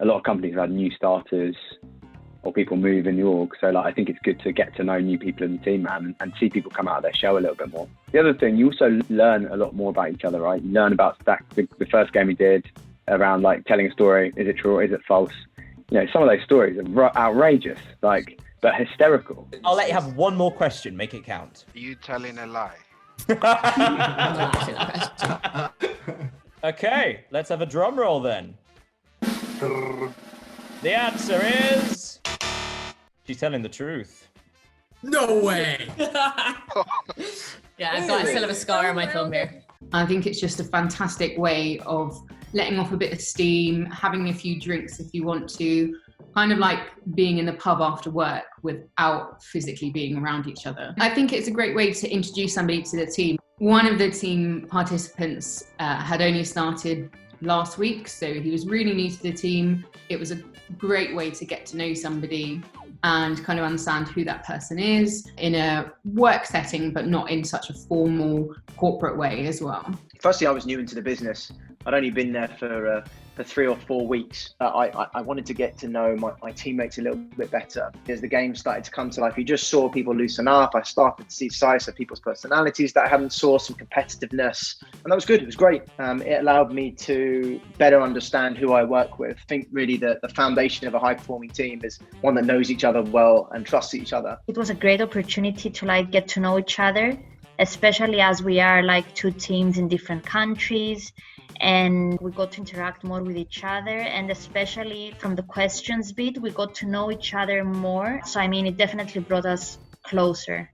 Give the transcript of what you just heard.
a lot of companies have had new starters or people move in the org. So like, I think it's good to get to know new people in the team, man, and see people come out of their shell a little bit more. The other thing, you also learn a lot more about each other, right? You learn about the first game we did around like telling a story. Is it true or is it false? You know, some of those stories are outrageous, like, but hysterical. I'll let you have one more question. Make it count. Are you telling a lie? Okay, let's have a drum roll then. The answer is... she's telling the truth. No way! Yeah, I still have a scar on my thumb here. I think it's just a fantastic way of letting off a bit of steam, having a few drinks if you want to, kind of like being in the pub after work without physically being around each other. I think it's a great way to introduce somebody to the team. One of the team participants had only started last week, so he was really new to the team. It was a great way to get to know somebody and kind of understand who that person is in a work setting, but not in such a formal corporate way as well. Firstly, I was new into the business. I'd only been there for 3 or 4 weeks. I wanted to get to know my teammates a little bit better. As the game started to come to life, you just saw people loosen up. I started to see sides of people's personalities that I hadn't saw, some competitiveness. And that was good. It was great. It allowed me to better understand who I work with. I think really the foundation of a high-performing team is one that knows each other well and trusts each other. It was a great opportunity to like get to know each other, especially as we are like two teams in different countries. And we got to interact more with each other, and especially from the questions bit, we got to know each other more. So I mean, it definitely brought us closer.